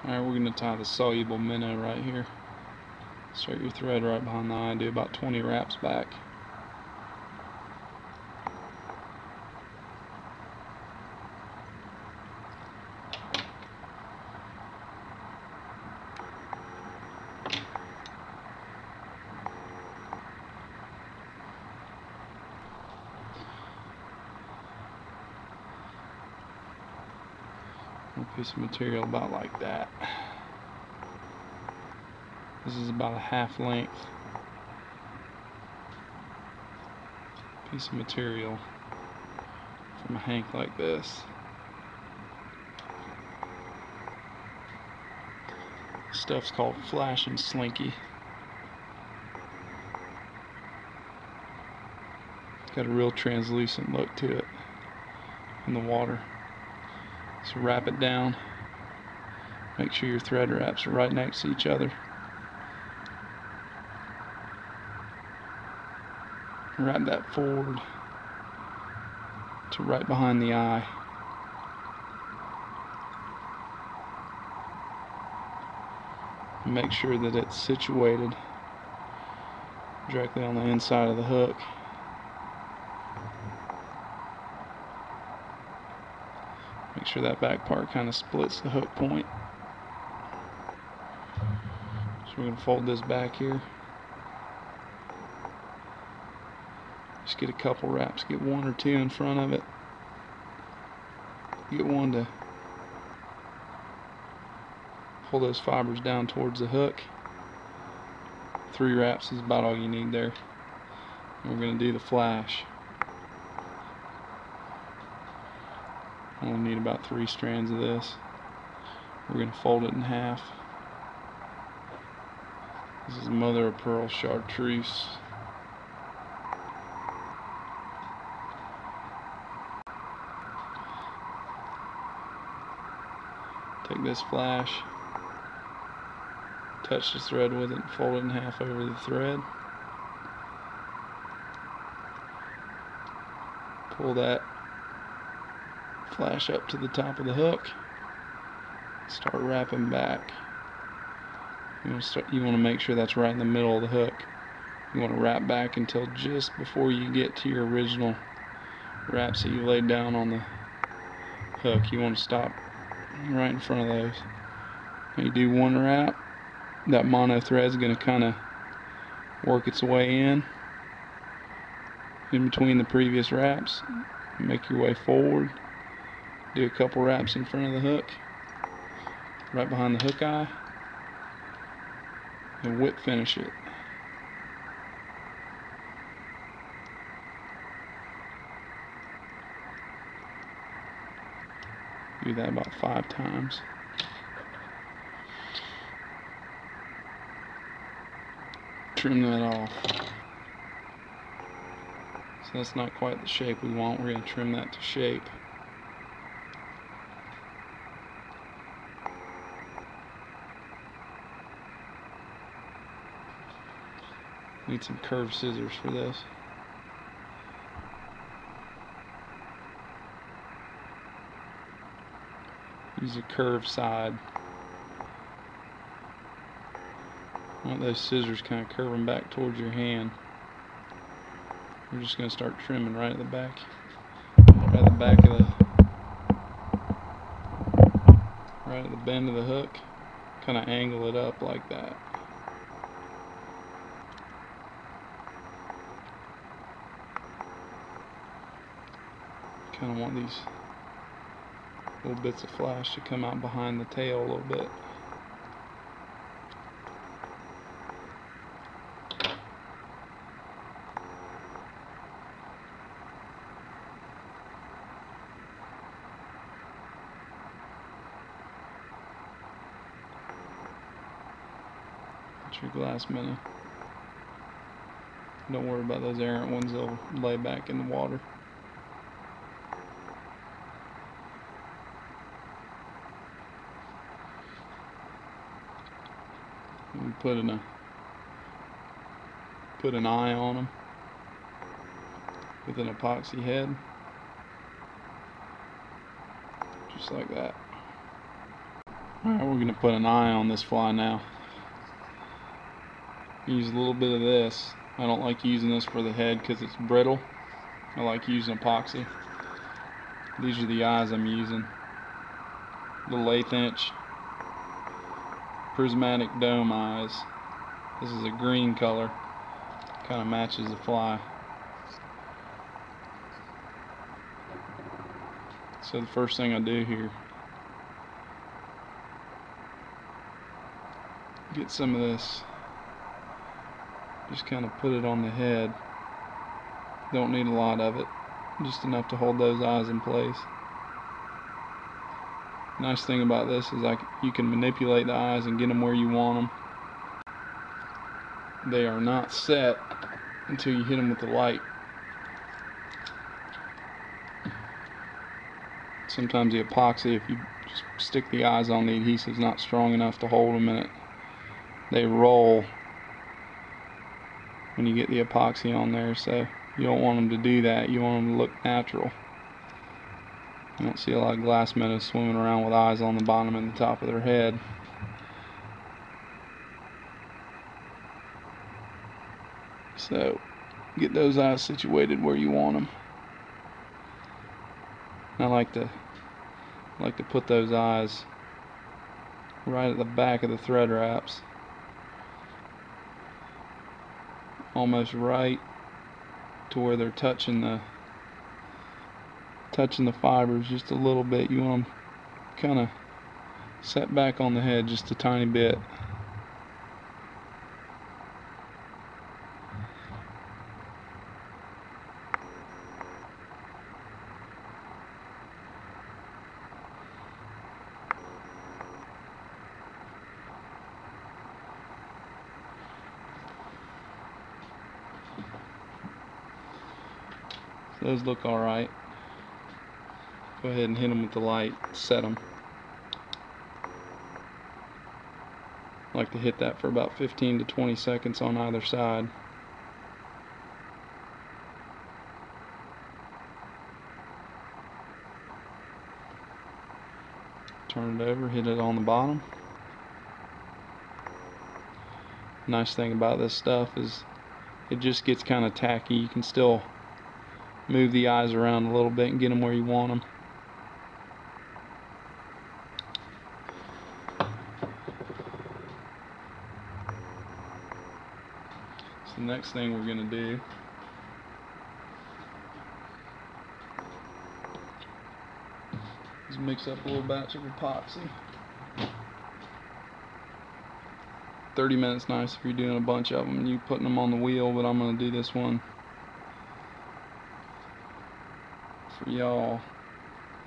Alright, we're going to tie the soluble minnow right here. Start your thread right behind the eye, do about 20 wraps back. A piece of material about like that. This is about a half length piece of material from a hank like this. Stuff's called flash and slinky. It's got a real translucent look to it in the water. So wrap it down. Make sure your thread wraps are right next to each other. Wrap that forward to right behind the eye. And make sure that it's situated directly on the inside of the hook. Make sure that back part kind of splits the hook point. So we're going to fold this back here. Just get a couple wraps, get one or two in front of it. Get one to pull those fibers down towards the hook. 3 wraps is about all you need there. And we're going to do the flash. Only need about 3 strands of this. We're going to fold it in half. This is mother of pearl chartreuse. Take this flash, touch the thread with it, and fold it in half over the thread. Pull that flash up to the top of the hook. Start wrapping back. You want to make sure that's right in the middle of the hook. You want to wrap back until just before you get to your original wraps that you laid down on the hook. You want to stop right in front of those. When you do one wrap, that mono thread is going to kind of work its way in between the previous wraps. Make your way forward. Do a couple wraps in front of the hook, right behind the hook eye, and whip finish it. Do that about 5 times. Trim that off. So that's not quite the shape we want. We're going to trim that to shape. Need some curved scissors for this. Use a curved side. I want those scissors kind of curving back towards your hand. We're just going to start trimming right at the back. Right at the back of the... right at the bend of the hook. Kind of angle it up like that. Kind of want these little bits of flash to come out behind the tail a little bit. Get your glass minnow. Don't worry about those errant ones, they'll lay back in the water. We put an eye on them with an epoxy head, just like that. Alright, we're going to put an eye on this fly now. Use a little bit of this. I don't like using this for the head because it's brittle. I like using epoxy. These are the eyes I'm using. Little 1/8 inch prismatic dome eyes. This is a green color. Kind of matches the fly. So the first thing I do here, get some of this, just kind of put it on the head. Don't need a lot of it, just enough to hold those eyes in place. Nice thing about this is you can manipulate the eyes and get them where you want them. They are not set until you hit them with the light. Sometimes the epoxy, if you just stick the eyes on, the adhesive's not strong enough to hold them in it. They roll when you get the epoxy on there, so you don't want them to do that. You want them to look natural. You don't see a lot of glass minnows swimming around with eyes on the bottom and the top of their head. So get those eyes situated where you want them. I like to put those eyes right at the back of the thread wraps, almost right to where they're touching the fibers just a little bit. You want them kind of set back on the head just a tiny bit. Those look alright. Go ahead and hit them with the light, set them. I like to hit that for about 15 to 20 seconds on either side. Turn it over, hit it on the bottom. Nice thing about this stuff is it just gets kind of tacky. You can still move the eyes around a little bit and get them where you want them. So the next thing we're going to do is mix up a little batch of epoxy. 30 minutes nice if you're doing a bunch of them and you putting them on the wheel, but I'm going to do this one for y'all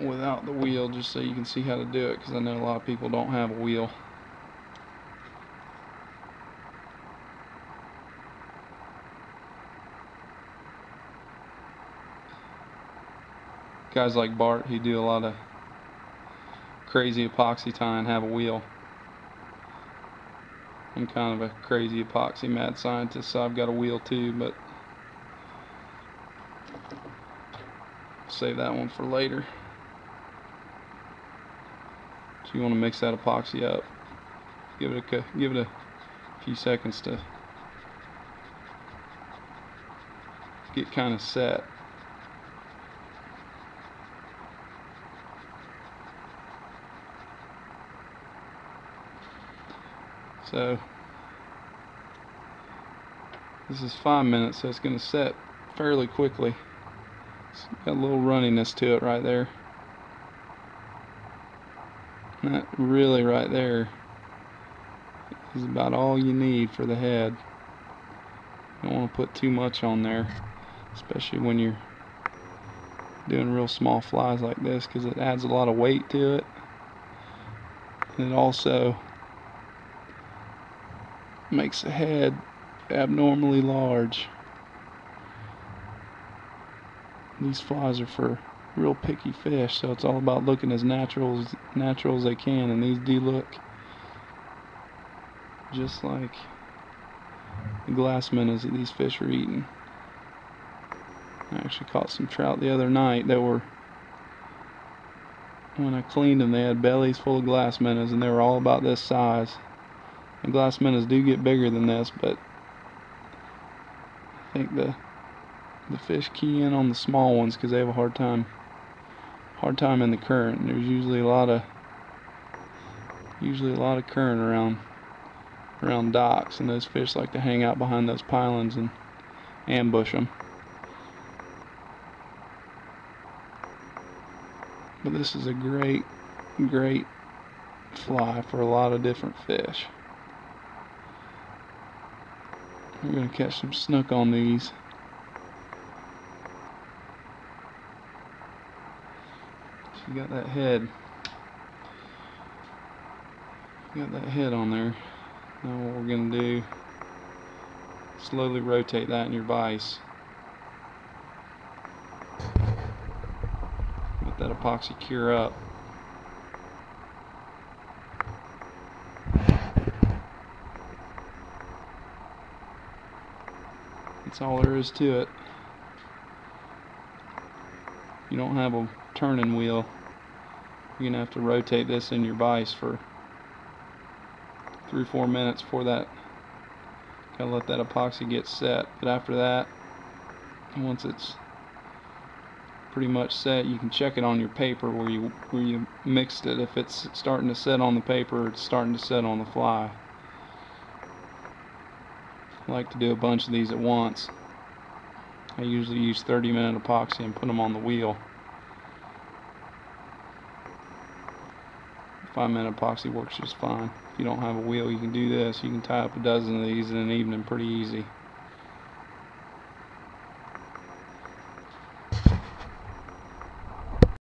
without the wheel, just so you can see how to do it, because I know a lot of people don't have a wheel. Guys like Bart, he do a lot of crazy epoxy tying, have a wheel. I'm kind of a crazy epoxy mad scientist, so I've got a wheel too, but save that one for later. So you want to mix that epoxy up. Give it a few seconds to get kind of set. So this is 5 minutes, so it's going to set fairly quickly. It's got a little runniness to it right there. And that really right there is about all you need for the head. You don't want to put too much on there, especially when you're doing real small flies like this, because it adds a lot of weight to it. And it also makes the head abnormally large. These flies are for real picky fish, so it's all about looking as natural as they can, and these do look just like the glass minnows that these fish are eating. I actually caught some trout the other night that were when I cleaned them, they had bellies full of glass minnows, and they were all about this size. And glass minnows do get bigger than this, but I think the fish key in on the small ones because they have a hard time in the current. And there's usually a lot of current around docks, and those fish like to hang out behind those pylons and ambush them. But this is a great fly for a lot of different fish. We're going to catch some snook on these. You got that head. On there. Now what we're going to do, slowly rotate that in your vise. Let that epoxy cure up. That's all there is to it. You don't have a turning wheel. You're going to have to rotate this in your vise for 3 or 4 minutes before that. Gotta let that epoxy get set. But after that, once it's pretty much set, you can check it on your paper where you mixed it. If it's starting to set on the paper, it's starting to set on the fly. I like to do a bunch of these at once. I usually use 30-minute epoxy and put them on the wheel. 5-minute epoxy works just fine. If you don't have a wheel, you can do this. You can tie up a dozen of these in an evening pretty easy.